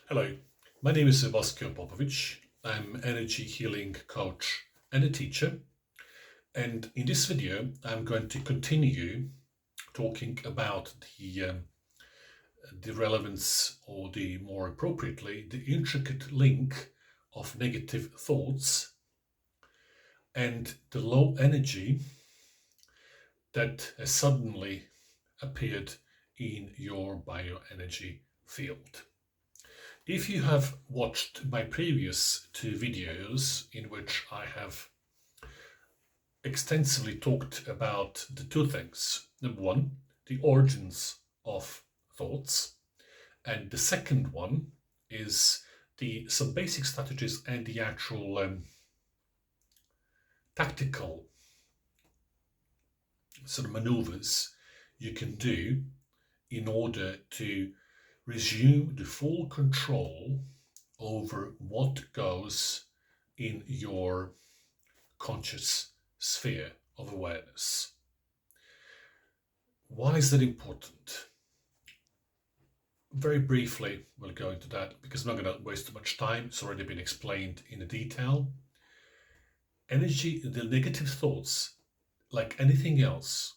Hello, my name is Vasko Popovic. I'm an energy healing coach and a teacher. And in this video, I'm going to continue talking about the relevance, or the more appropriately, the intricate link of negative thoughts and the low energy that has suddenly appeared in your bioenergy field. If you have watched my previous two videos, in which I have extensively talked about the two things. Number one, the origins of thoughts. And the second one is some basic strategies and the actual tactical sort of maneuvers you can do in order to resume the full control over what goes in your conscious sphere of awareness. Why is that important? Very briefly, we'll go into that because I'm not going to waste too much time. It's already been explained in detail. Energy, the negative thoughts, like anything else,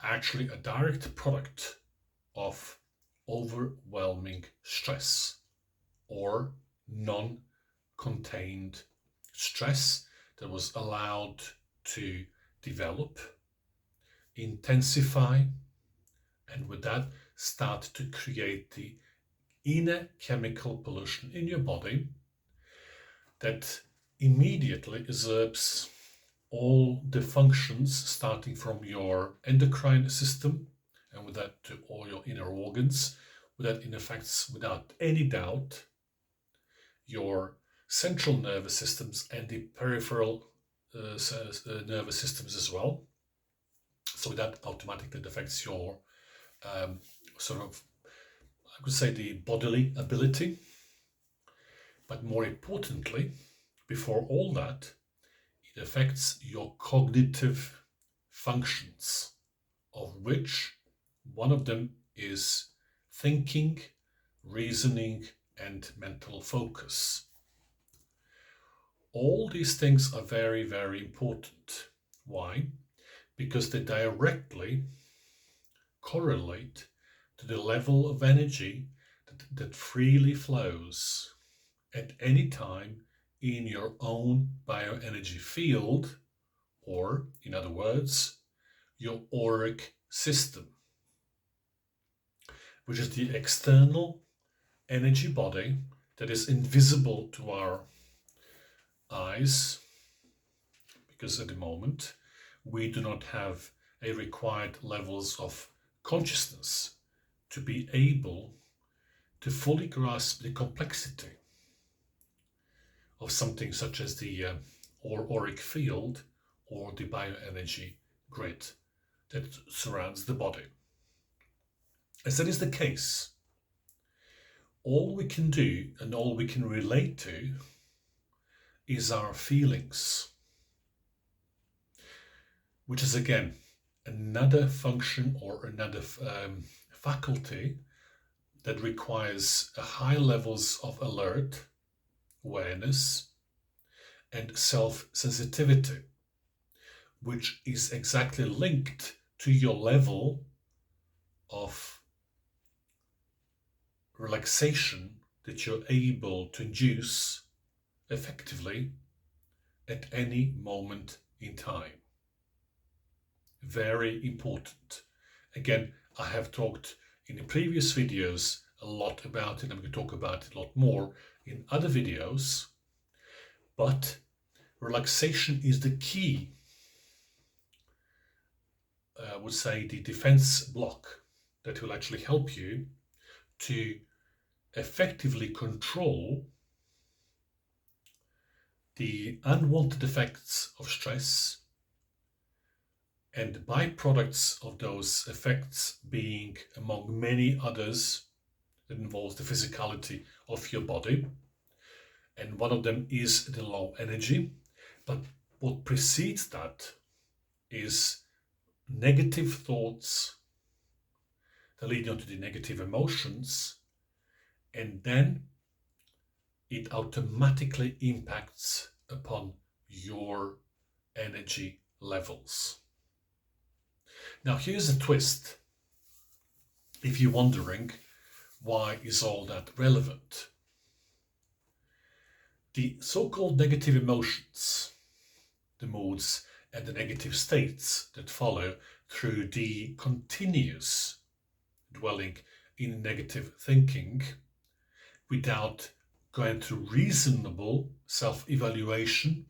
are actually a direct product of overwhelming stress or non-contained stress that was allowed to develop, intensify, and with that start to create the inner chemical pollution in your body that immediately usurps all the functions, starting from your endocrine system and with that to all your inner organs, with that in effects, without any doubt, your central nervous systems and the peripheral nervous systems as well. So that automatically affects your sort of, I would say, the bodily ability. But more importantly, before all that, it affects your cognitive functions, of which one of them is thinking, reasoning, and mental focus. All these things are very, very important. Why? Because they directly correlate to the level of energy that freely flows at any time in your own bioenergy field, or, in other words, your auric system, which is the external energy body that is invisible to our eyes, because at the moment we do not have a required levels of consciousness to be able to fully grasp the complexity of something such as the auric field or the bioenergy grid that surrounds the body. As that is the case, all we can do and all we can relate to is our feelings, which is again another function or another faculty that requires a high levels of alert, awareness, and self-sensitivity, which is exactly linked to your level of relaxation that you're able to induce effectively at any moment in time. Very important. Again, I have talked in the previous videos a lot about it. I'm going to talk about it a lot more in other videos, but relaxation is the key, I would say, the defense block that will actually help you to effectively control the unwanted effects of stress and the byproducts of those effects, being, among many others, that involves the physicality of your body. And one of them is the low energy. But what precedes that is negative thoughts that lead on to the negative emotions and then it automatically impacts upon your energy levels. Now here's a twist. If you're wondering why is all that relevant, the so-called negative emotions, the moods and the negative states that follow through the continuous dwelling in negative thinking without going through reasonable self-evaluation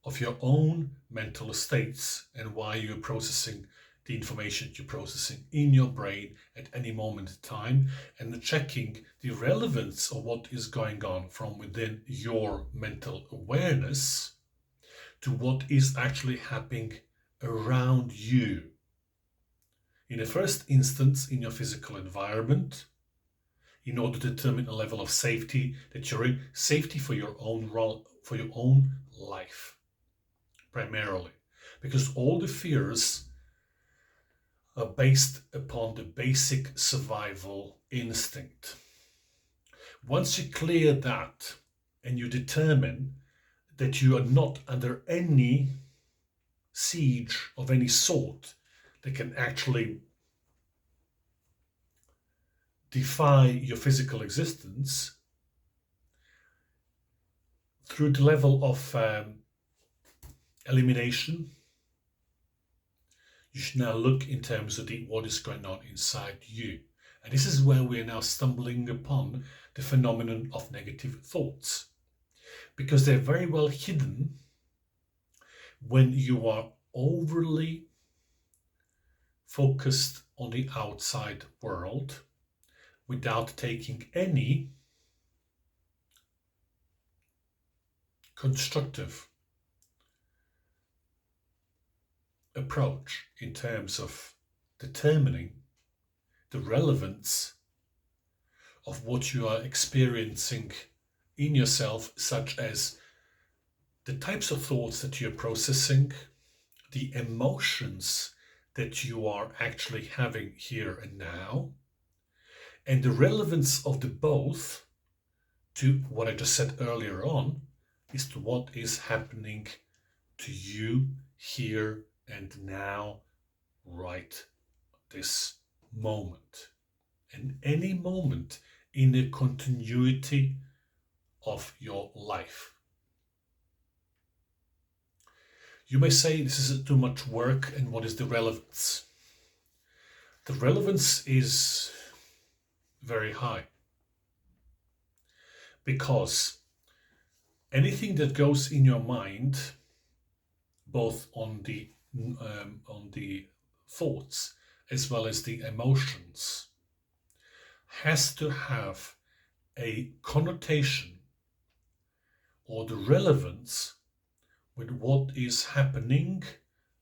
of your own mental states and why you're processing the information you're processing in your brain at any moment in time, and checking the relevance of what is going on from within your mental awareness to what is actually happening around you. In the first instance, in your physical environment, in order to determine a level of safety that you're in, safety for your own life, primarily, because all the fears are based upon the basic survival instinct. Once you clear that and you determine that you are not under any siege of any sort that can actually defy your physical existence, through the level of elimination, you should now look in terms of what is going on inside you. And this is where we are now stumbling upon the phenomenon of negative thoughts, because they're very well hidden when you are overly focused on the outside world without taking any constructive approach in terms of determining the relevance of what you are experiencing in yourself, such as the types of thoughts that you're processing, the emotions that you are actually having here and now, and the relevance of the both to what I just said earlier on is to what is happening to you here and now, right this moment, and any moment in the continuity of your life. You may say this is too much work, and what is the relevance? The relevance is very high, because anything that goes in your mind, both on the thoughts as well as the emotions, has to have a connotation or the relevance with what is happening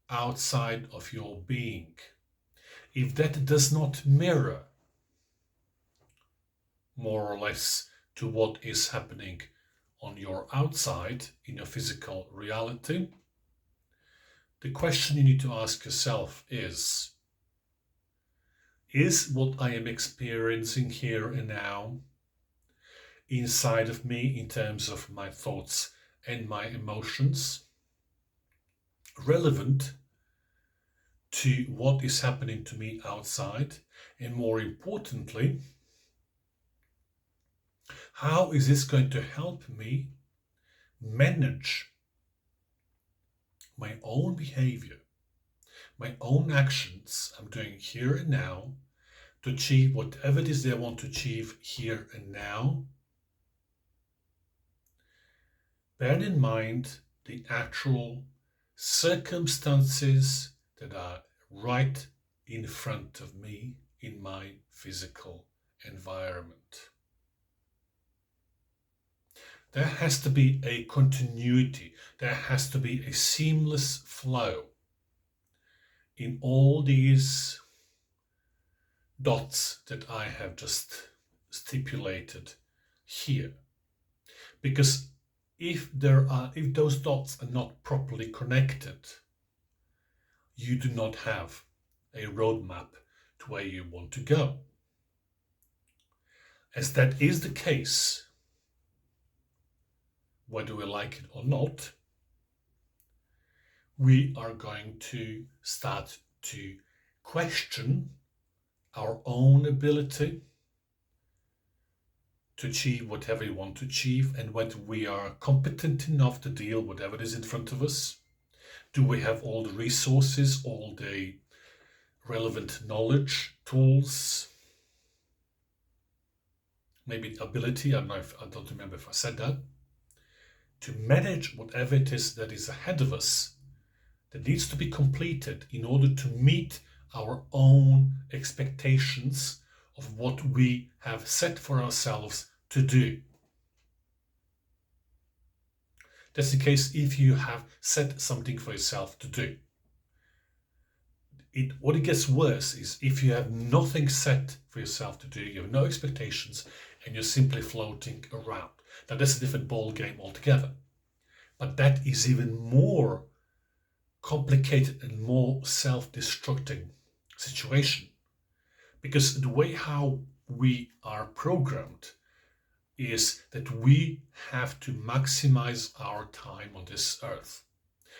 outside of your being. If that does not mirror more or less to what is happening on your outside in your physical reality, the question you need to ask yourself is what I am experiencing here and now inside of me in terms of my thoughts and my emotions relevant to what is happening to me outside? And more importantly, how is this going to help me manage my own behavior, my own actions I'm doing here and now to achieve whatever it is they want to achieve here and now? Bear in mind the actual circumstances that are right in front of me in my physical environment. There has to be a continuity. There has to be a seamless flow in all these dots that I have just stipulated here. Because if those dots are not properly connected, you do not have a roadmap to where you want to go. As that is the case, whether we like it or not, we are going to start to question our own ability to achieve whatever we want to achieve, and whether we are competent enough to deal with whatever is in front of us. Do we have all the resources, all the relevant knowledge, tools, maybe ability, I don't remember if I said that, to manage whatever it is that is ahead of us, that needs to be completed in order to meet our own expectations of what we have set for ourselves to do. That's the case if you have set something for yourself to do. What it gets worse is if you have nothing set for yourself to do, you have no expectations, and you're simply floating around. Now that's a different ball game altogether. But that is even more complicated and more self-destructing situation, because the way how we are programmed is that we have to maximize our time on this earth.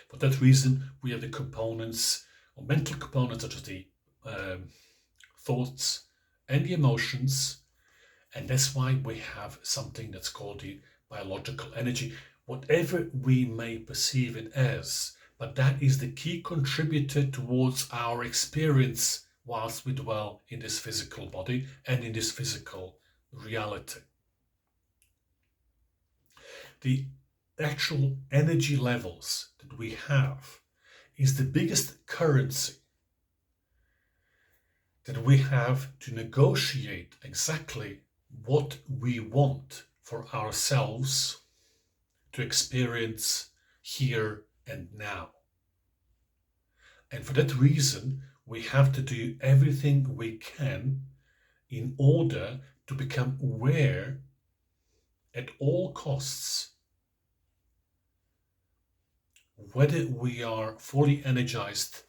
For that reason, we have the components or mental components such as the thoughts and the emotions, and that's why we have something that's called the biological energy, whatever we may perceive it as. But that is the key contributor towards our experience whilst we dwell in this physical body and in this physical reality. The actual energy levels that we have is the biggest currency that we have to negotiate exactly what we want for ourselves to experience here and now. And for that reason, we have to do everything we can in order to become aware at all costs whether we are fully energized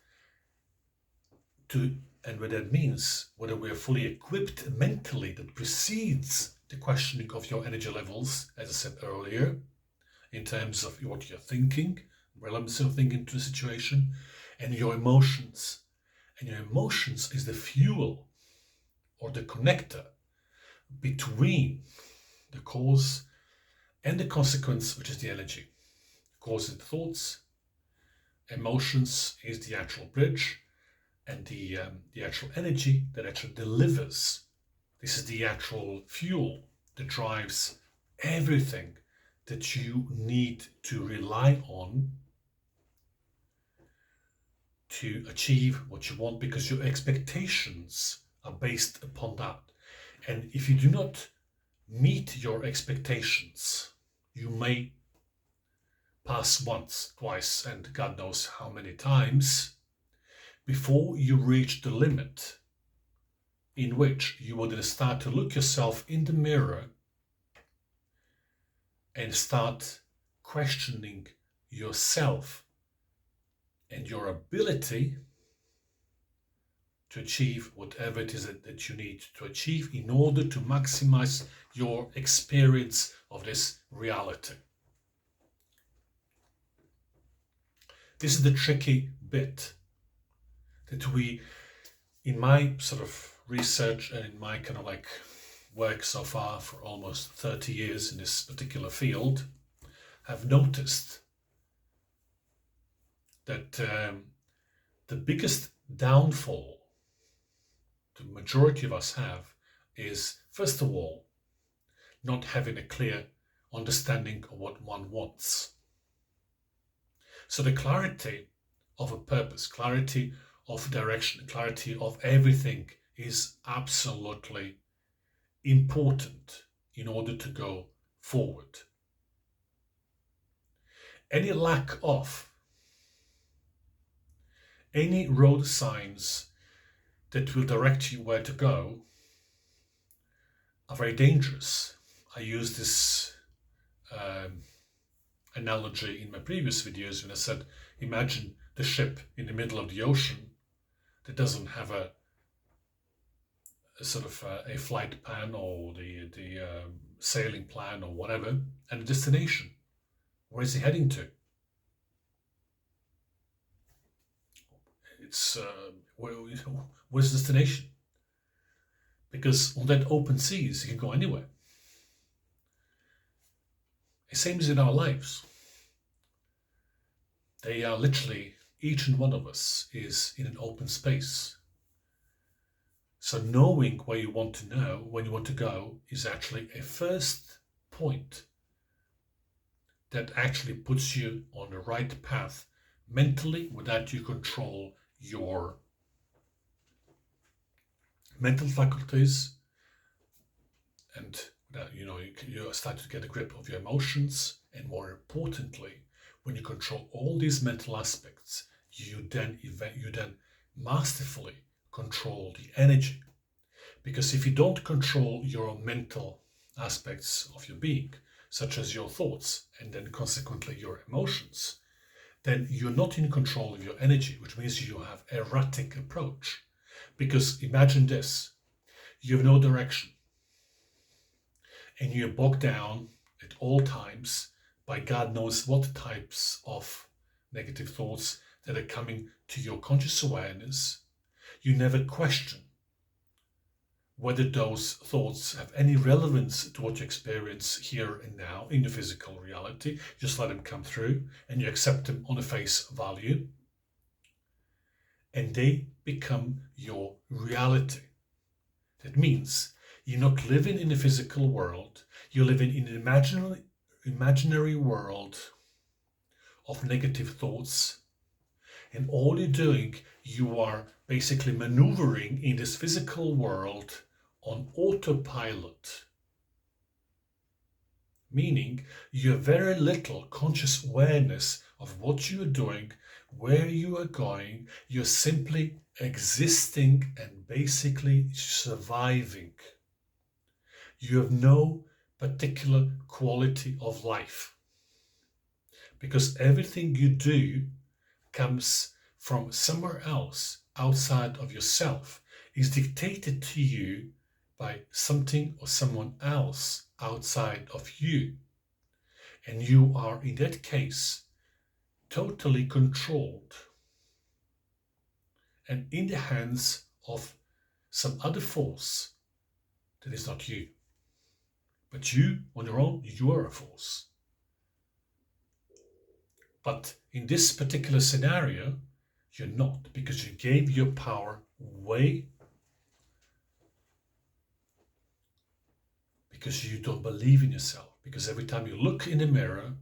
to, and what that means, whether we are fully equipped mentally. That precedes the questioning of your energy levels, as I said earlier, in terms of what you're thinking, relevance of thinking to the situation, and your emotions. And your emotions is the fuel or the connector between the cause and the consequence, which is the energy. Cause is the thoughts, emotions is the actual bridge, and the actual energy that actually delivers. This is the actual fuel that drives everything that you need to rely on to achieve what you want, because your expectations are based upon that. And if you do not meet your expectations, you may pass once, twice, and God knows how many times before you reach the limit in which you will then start to look yourself in the mirror and start questioning yourself and your ability to achieve whatever it is that you need to achieve in order to maximize your experience of this reality. This is the tricky bit that we, in my sort of research and in my kind of like work so far for almost 30 years in this particular field, have noticed that the biggest downfall the majority of us have is, first of all, not having a clear understanding of what one wants. So the clarity of a purpose, clarity of direction, clarity of everything is absolutely important in order to go forward. Any lack of any road signs that will direct you where to go are very dangerous. I used this analogy in my previous videos when I said, imagine the ship in the middle of the ocean that doesn't have a a flight plan or the sailing plan or whatever, and a destination. Where is he heading to? It's where's the destination? Because on that open seas, you can go anywhere. The same as in our lives. They are literally, each and one of us is in an open space. So knowing where you want to know, when you want to go, is actually a first point that actually puts you on the right path mentally, without you control your mental faculties, and you start to get a grip of your emotions, and more importantly, when you control all these mental aspects, you then masterfully control the energy. Because if you don't control your mental aspects of your being, such as your thoughts and then consequently your emotions, then you're not in control of your energy, which means you have erratic approach. Because imagine this, you have no direction, and you're bogged down at all times by God knows what types of negative thoughts that are coming to your conscious awareness. You never question whether those thoughts have any relevance to what you experience here and now in your physical reality. Just let them come through and you accept them on a face value, and they become your reality. That means you're not living in the physical world, you're living in an imaginary world of negative thoughts, and all you're doing, you are basically maneuvering in this physical world on autopilot, meaning you have very little conscious awareness of what you are doing, where you are going. You're simply existing and basically surviving. You have no particular quality of life, because everything you do comes from somewhere else outside of yourself, is dictated to you by something or someone else outside of you. And you are, in that case, totally controlled and in the hands of some other force that is not you. But you, on your own, you are a force. But in this particular scenario, you're not, because you gave your power away because you don't believe in yourself. Because every time you look in the mirror,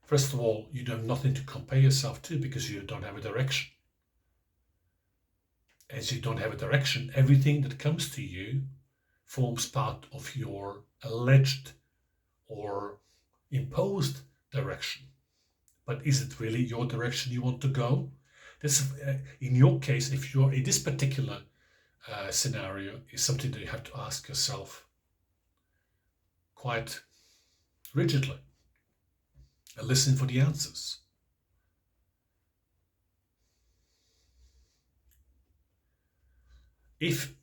first of all, you have nothing to compare yourself to, because you don't have a direction. As you don't have a direction, everything that comes to you forms part of your alleged or imposed direction. But is it really your direction you want to go? This, in your case, if you're in this particular scenario, is something that you have to ask yourself quite rigidly and listen for the answers. If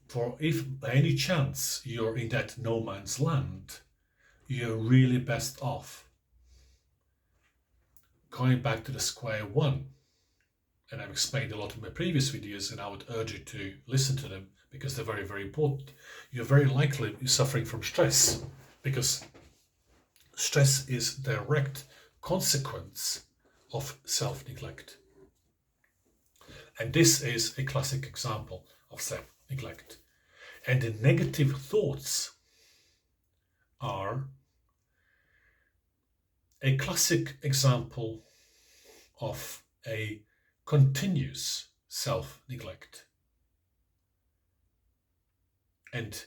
by any chance you're in that no man's land, you're really best off going back to the square one. And I've explained a lot in my previous videos, and I would urge you to listen to them because they're very, very important. You're very likely suffering from stress, because stress is a direct consequence of self-neglect. And this is a classic example of self-neglect. And the negative thoughts are a classic example of a continuous self-neglect. And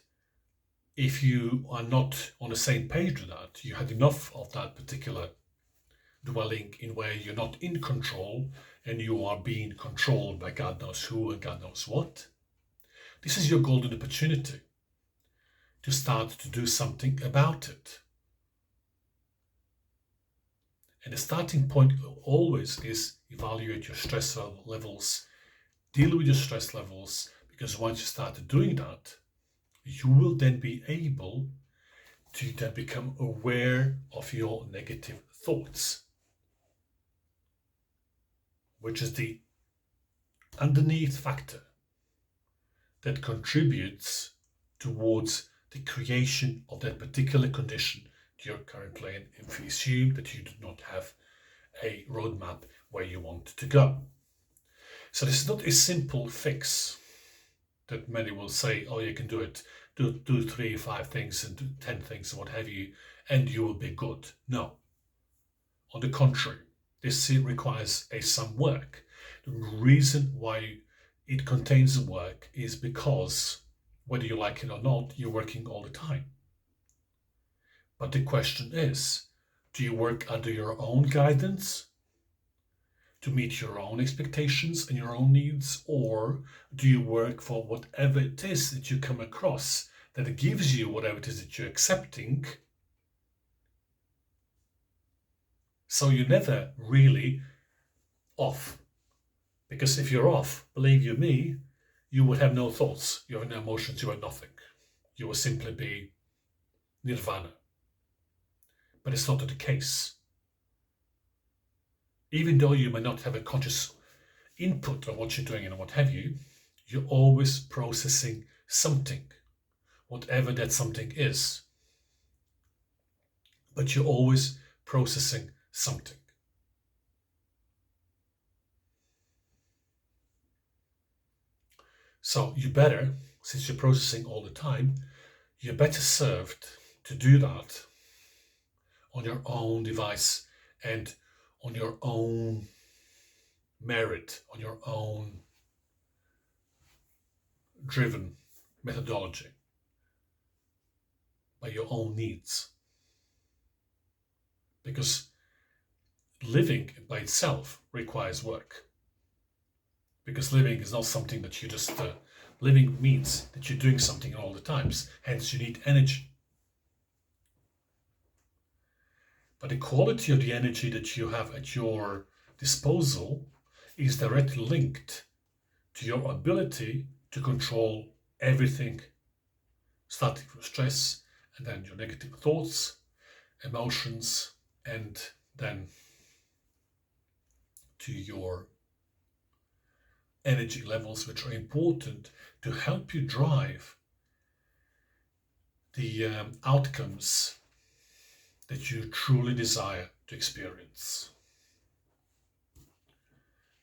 if you are not on the same page with that, you had enough of that particular dwelling in where you're not in control and you are being controlled by God knows who and God knows what, this is your golden opportunity to start to do something about it. And the starting point always is evaluate your stress levels, deal with your stress levels, because once you start doing that, you will then be able to then become aware of your negative thoughts, which is the underneath factor that contributes towards the creation of that particular condition you're currently in, if we assume that you do not have a roadmap where you want to go. So this is not a simple fix that many will say, oh, you can do it, do 3, 5 things and do 10 things and what have you, and you will be good. No. On the contrary, this requires some work. The reason why it contains work is because whether you like it or not, you're working all the time. But the question is, do you work under your own guidance to meet your own expectations and your own needs, or do you work for whatever it is that you come across that gives you whatever it is that you're accepting? So you're never really off. Because if you're off, believe you me, you would have no thoughts, you have no emotions, you have nothing. You will simply be nirvana. But it's not the case. Even though you may not have a conscious input of what you're doing and what have you, you're always processing something, whatever that something is. But you're always processing something. So you better, since you're processing all the time, you're better served to do that on your own device and on your own merit, on your own driven methodology, by your own needs. Because living by itself requires work. Because living is not something that you just... living means that you're doing something all the times, hence you need energy. But the quality of the energy that you have at your disposal is directly linked to your ability to control everything, starting from stress, and then your negative thoughts, emotions, and then to your energy levels, which are important to help you drive the outcomes that you truly desire to experience.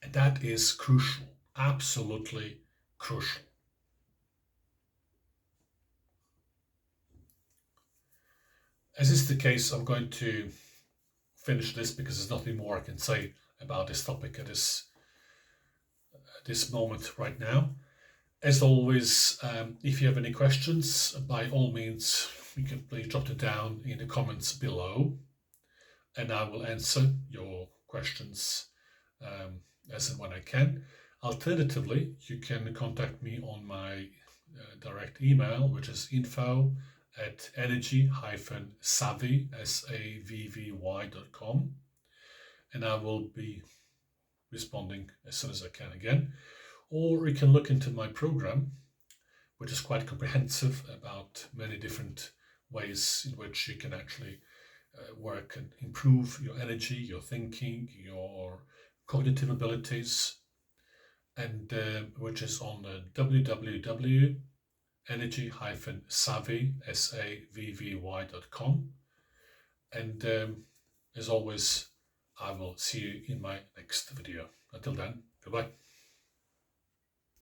And that is crucial, absolutely crucial. As is the case, I'm going to finish this because there's nothing more I can say about this topic at this moment right now. As always, if you have any questions, by all means, you can please drop it down in the comments below, and I will answer your questions as and when I can. Alternatively, you can contact me on my direct email, which is info@energy-savvy.com, and I will be responding as soon as I can again. Or you can look into my program, which is quite comprehensive about many different ways in which you can actually work and improve your energy, your thinking, your cognitive abilities, and which is on www.energy-savvy.com. And as always, I will see you in my next video. Until then, goodbye.